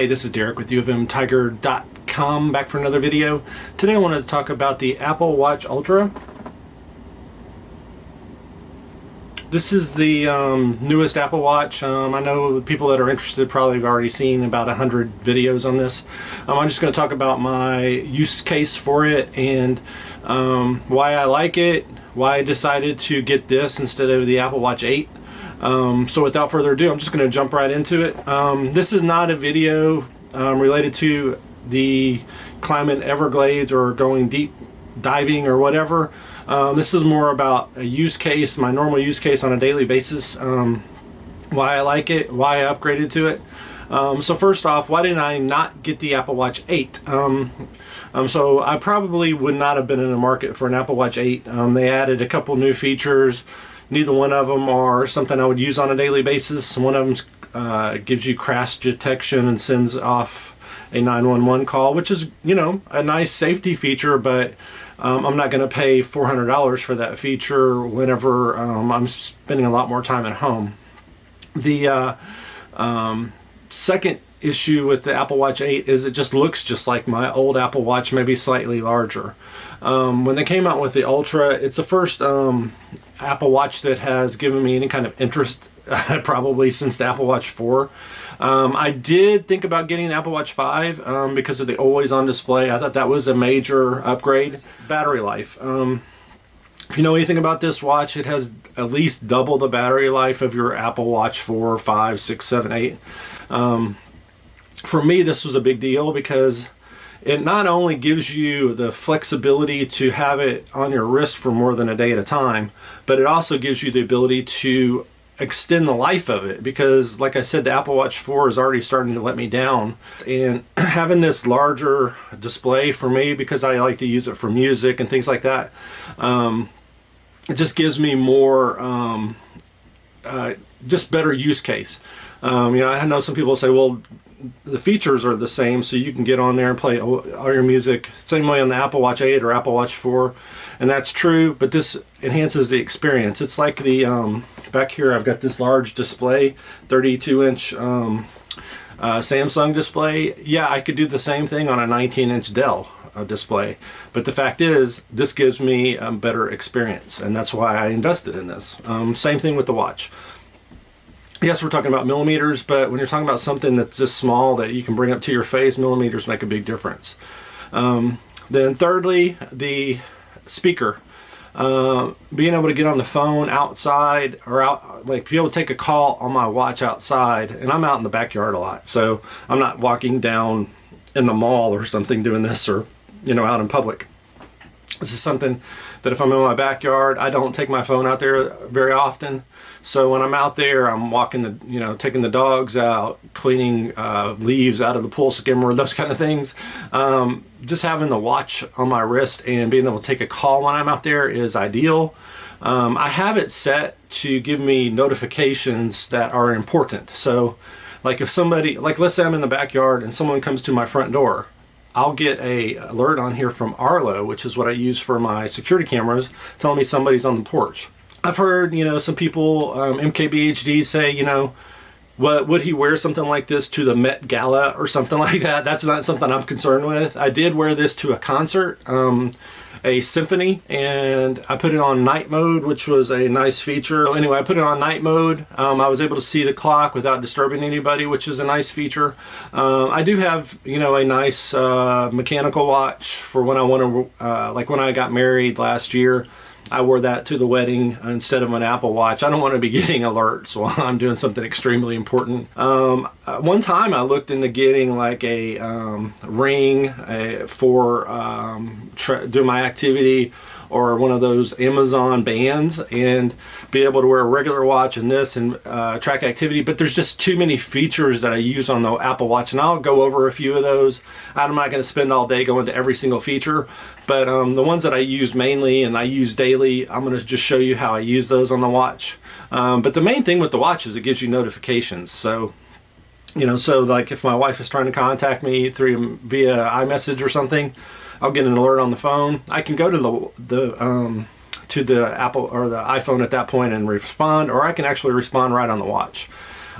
Hey, this is Derek with UofMTiger.com, back for another video. Today I wanted to talk about the Apple Watch Ultra. This is the newest Apple Watch. I know people that are interested probably have already seen about 100 videos on this. I'm just going to talk about my use case for it and why I like it, why I decided to get this instead of the Apple Watch 8. So without further ado, I'm just going to jump right into it. This is not a video related to the climbing Everglades or going deep diving or whatever. This is more about a use case, my normal use case on a daily basis, why I like it, why I upgraded to it. So first off, why didn't I not get the Apple Watch 8? So I probably would not have been in the market for an Apple Watch 8. They added a couple new features. Neither one of them are something I would use on a daily basis. One of them gives you crash detection and sends off a 911 call, which is, you know, a nice safety feature, but I'm not going to pay $400 for that feature whenever I'm spending a lot more time at home. The second issue with the Apple Watch 8 is it just looks just like my old Apple Watch, maybe slightly larger. When they came out with the Ultra, it's the first Apple Watch that has given me any kind of interest probably since the Apple Watch 4. I did think about getting the Apple Watch 5 because of the always on display. I thought that was a major upgrade. Battery life. If you know anything about this watch, it has at least double the battery life of your Apple Watch 4, 5, 6, 7, 8. For me, this was a big deal because it not only gives you the flexibility to have it on your wrist for more than a day at a time, but it also gives you the ability to extend the life of it, because like I said, the Apple Watch 4 is already starting to let me down, and having this larger display for me, because I like to use it for music and things like that, it just gives me more just better use case. You know, I know some people say, well, the features are the same, so you can get on there and play all your music same way on the Apple Watch 8 or Apple Watch 4, and that's true, but this enhances the experience. It's like the back here I've got this large display, 32-inch Samsung display. Yeah, I could do the same thing on a 19-inch Dell display, but the fact is this gives me a better experience, and that's why I invested in this. Same thing with the watch. Yes, we're talking about millimeters, but when you're talking about something that's this small that you can bring up to your face, millimeters make a big difference. Then thirdly, the speaker. Being able to get on the phone outside, or out, like be able to take a call on my watch outside, and I'm out in the backyard a lot, so I'm not walking down in the mall or something doing this, or, you know, out in public. This is something that if I'm in my backyard, I don't take my phone out there very often. So when I'm out there, I'm walking the, you know, taking the dogs out, cleaning leaves out of the pool skimmer, those kind of things. Just having the watch on my wrist and being able to take a call when I'm out there is ideal. I have it set to give me notifications that are important. So like if somebody, like let's say I'm in the backyard and someone comes to my front door, I'll get a alert on here from Arlo, which is what I use for my security cameras, telling me somebody's on the porch. I've heard, you know, some people, MKBHD, say, you know, what would he wear something like this to the Met Gala or something like that? That's not something I'm concerned with. I did wear this to a concert, a symphony, and I put it on night mode, which was a nice feature. Anyway, I put it on night mode. I was able to see the clock without disturbing anybody, which is a nice feature. I do have, you know, a nice mechanical watch for when I want to, like when I got married last year. I wore that to the wedding instead of an Apple Watch. I don't want to be getting alerts while I'm doing something extremely important. One time I looked into getting like a ring for doing my activity, or one of those Amazon bands, and be able to wear a regular watch and this and track activity. But there's just too many features that I use on the Apple Watch, and I'll go over a few of those. I'm not going to spend all day going to every single feature, but the ones that I use mainly and I use daily, I'm going to just show you how I use those on the watch. But the main thing with the watch is it gives you notifications. So, you know, so like if my wife is trying to contact me via iMessage or something, I'll get an alert on the phone. I can go to the Apple or the iPhone at that point and respond, or I can actually respond right on the watch.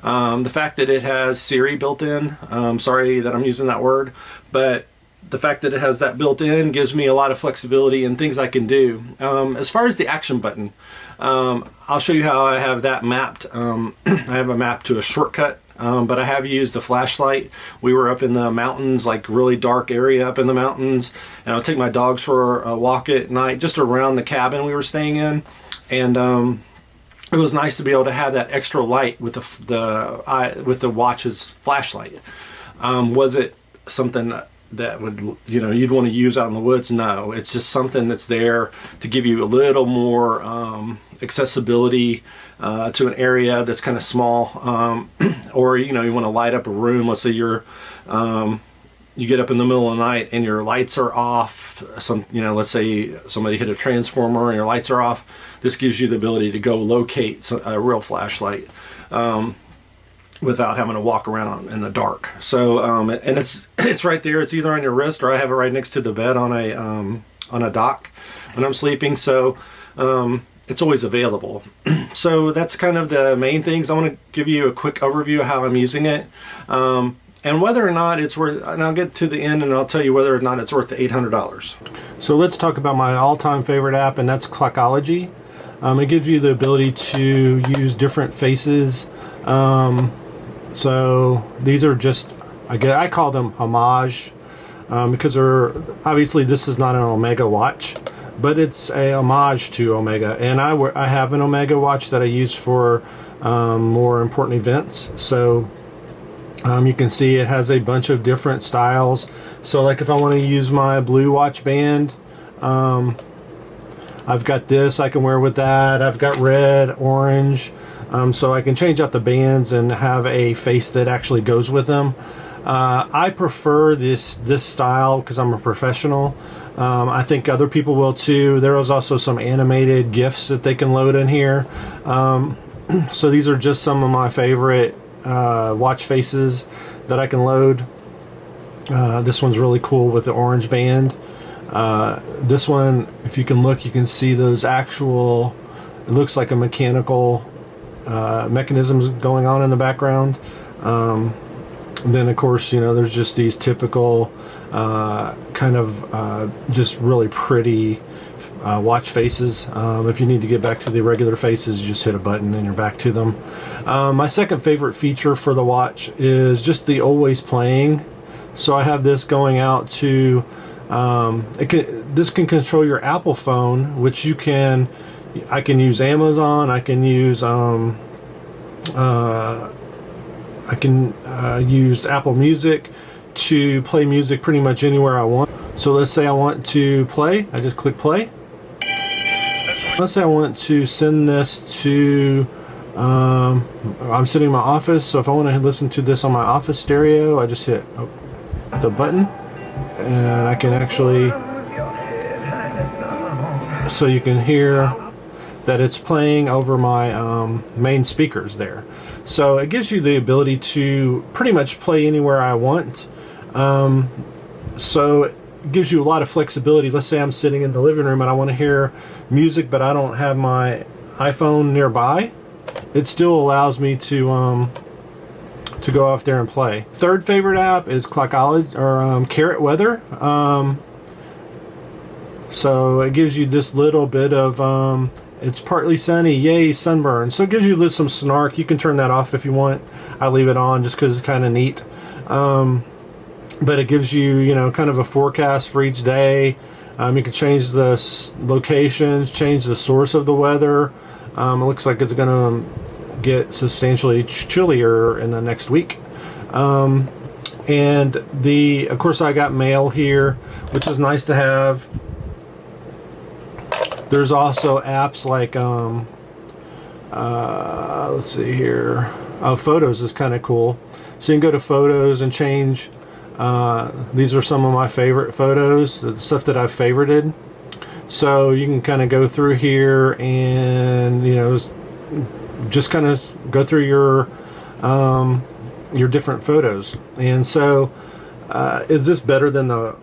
The fact that it has Siri built in, sorry that I'm using that word, but the fact that it has that built in gives me a lot of flexibility and things I can do. As far as the action button, I'll show you how I have that mapped. I have a map to a shortcut, but I have used the flashlight. We were up in the mountains, like really dark area up in the mountains, and I'll take my dogs for a walk at night just around the cabin we were staying in, and it was nice to be able to have that extra light with the watch's flashlight. Was it something that would, you know, you'd want to use out in the woods? No, it's just something that's there to give you a little more accessibility to an area that's kind of small, or you know, you want to light up a room. Let's say you're you get up in the middle of the night and your lights are off. You know, let's say somebody hit a transformer and your lights are off. This gives you the ability to go locate a real flashlight without having to walk around in the dark. So, and it's right there. It's either on your wrist, or I have it right next to the bed on a dock when I'm sleeping. So, it's always available. So that's kind of the main things. I want to give you a quick overview of how I'm using it, and whether or not it's worth. And I'll get to the end, and I'll tell you whether or not it's worth the $800. So let's talk about my all-time favorite app, and that's Clockology. It gives you the ability to use different faces. So these are just, I call them homage, because they're, obviously this is not an Omega watch, but it's a homage to Omega. And I have an Omega watch that I use for more important events. So you can see it has a bunch of different styles. So like if I want to use my blue watch band, I've got this I can wear with that. I've got red, orange. So I can change out the bands and have a face that actually goes with them. I prefer this style because I'm a professional. I think other people will too. There is also some animated GIFs that they can load in here. So these are just some of my favorite watch faces that I can load. This one's really cool with the orange band. This one, if you can look, you can see those actual, it looks like a mechanical mechanisms going on in the background. And then of course, you know, there's just these typical kind of just really pretty watch faces. If you need to get back to the regular faces, you just hit a button and you're back to them. My second favorite feature for the watch is just the always playing. So I have this going out to this can control your Apple phone, which I can use Amazon. I can use use Apple Music to play music pretty much anywhere I want. So let's say I want to play. I just click play. Let's say I want to send this to. I'm sitting in my office, so if I want to listen to this on my office stereo, I just hit the button, and I can actually. So you can hear that it's playing over my main speakers there. So it gives you the ability to pretty much play anywhere I want. So it gives you a lot of flexibility. Let's say I'm sitting in the living room and I want to hear music, but I don't have my iPhone nearby. It still allows me to go off there and play. Third favorite app is Clockology, or Carrot Weather. So it gives you this little bit of it's partly sunny, yay, sunburn. So it gives you some snark. You can turn that off if you want. I leave it on just because it's kind of neat. But it gives you, you know, kind of a forecast for each day. You can change the locations, change the source of the weather. It looks like it's going to get substantially chillier in the next week. And of course, I got mail here, which is nice to have. There's also apps like, let's see here. Oh, Photos is kind of cool. So you can go to Photos and change. These are some of my favorite photos, the stuff that I've favorited. So you can kind of go through here and, you know, just kind of go through your different photos. And so, is this better than the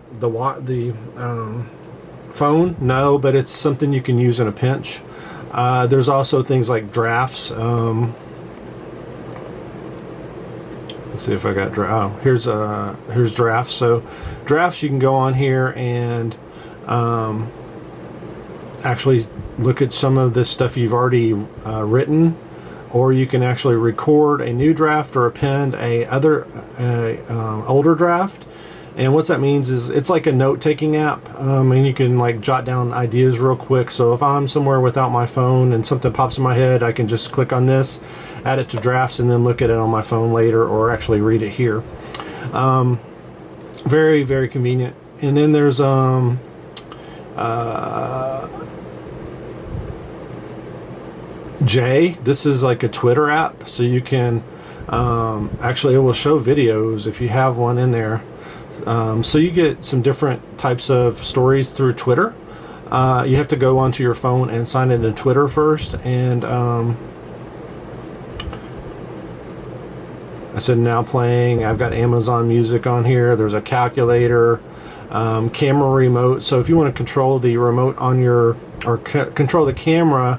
phone? No, but it's something you can use in a pinch. There's also things like drafts. let's see if I got here's drafts. So drafts, you can go on here and actually look at some of this stuff you've already written, or you can actually record a new draft or append older draft. And what that means is it's like a note-taking app, and you can like jot down ideas real quick. So if I'm somewhere without my phone and something pops in my head, I can just click on this, add it to drafts, and then look at it on my phone later, or actually read it here. Very, very convenient. And then there's this is like a Twitter app, so you can actually, it will show videos if you have one in there. So you get some different types of stories through Twitter. You have to go onto your phone and sign into Twitter first, and I said now playing. I've got Amazon Music on here. There's a calculator, camera remote. So if you want to control the remote on your, or control the camera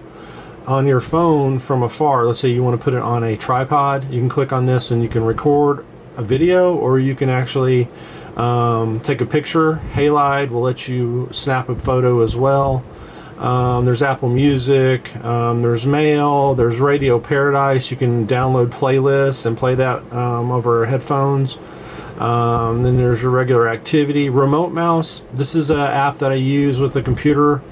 on your phone from afar, let's say you want to put it on a tripod, you can click on this and you can record a video, or you can actually take a picture. Halide will let you snap a photo as well. There's Apple Music, there's Mail, there's Radio Paradise. You can download playlists and play that over headphones. Then there's your regular activity. Remote Mouse, this is an app that I use with the computer.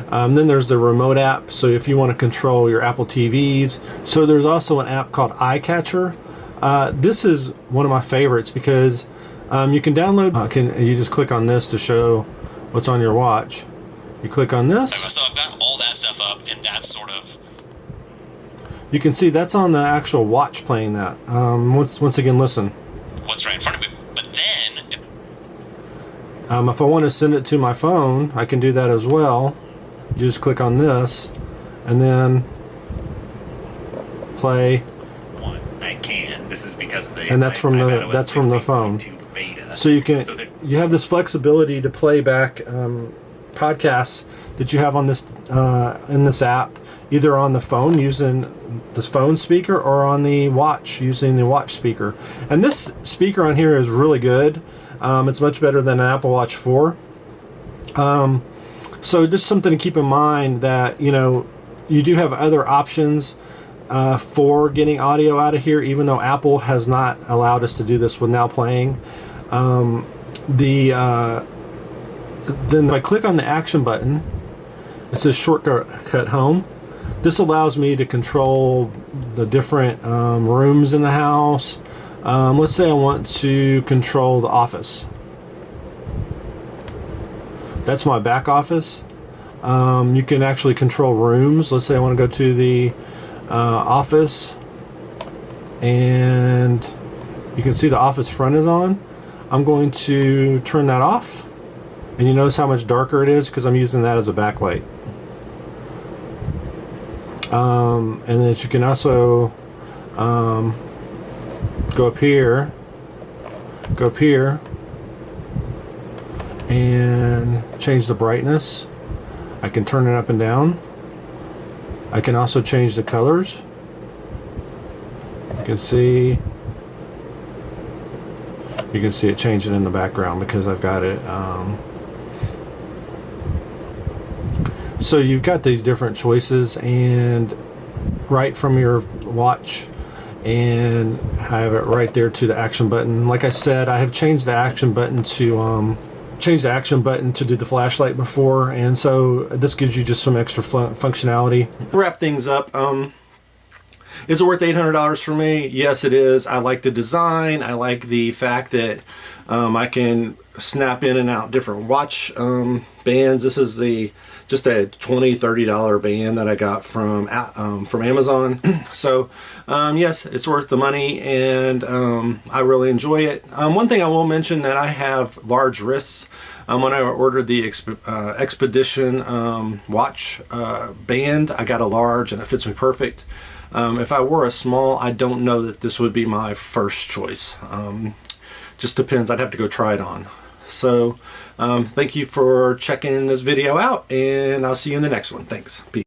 Then there's the remote app, so if you want to control your Apple TVs. So there's also an app called Eyecatcher. This is one of my favorites because you can download, you just click on this to show what's on your watch. You click on this. So I've got all that stuff up, and that's sort of... You can see that's on the actual watch playing that. Once again, listen. What's right in front of me. But then... if I want to send it to my phone, I can do that as well. You just click on this, and then play. I can. This is because of the... And that's from the phone. So you have this flexibility to play back podcasts that you have on this in this app, either on the phone using this phone speaker, or on the watch using the watch speaker. And this speaker on here is really good. It's much better than an Apple Watch 4. So just something to keep in mind, that you do have other options for getting audio out of here, even though Apple has not allowed us to do this with Now Playing. Then if I click on the action button, it says shortcut home. This allows me to control the different rooms in the house. Let's say I want to control the office. That's my back office. You can actually control rooms. Let's say I want to go to the office, and you can see the office front is on. I'm going to turn that off, and you notice how much darker it is because I'm using that as a backlight. And then you can also go up here and change the brightness. I can turn it up and down. I can also change the colors. You can see it changing in the background because I've got it. So you've got these different choices, and right from your watch, and I have it right there to the action button. Like I said, I have changed the action button to do the flashlight before, and so this gives you just some extra functionality. To wrap things up, is it worth $800 for me? Yes, it is. I like the design. I like the fact that I can snap in and out different watch bands. This is just a $20-$30 band that I got from Amazon. So yes, it's worth the money, and I really enjoy it. One thing I will mention, that I have large wrists. When I ordered the Expedition watch band, I got a large, and it fits me perfect. If I wore a small, I don't know that this would be my first choice. Just depends. I'd have to go try it on. So thank you for checking this video out, and I'll see you in the next one. Thanks. Peace.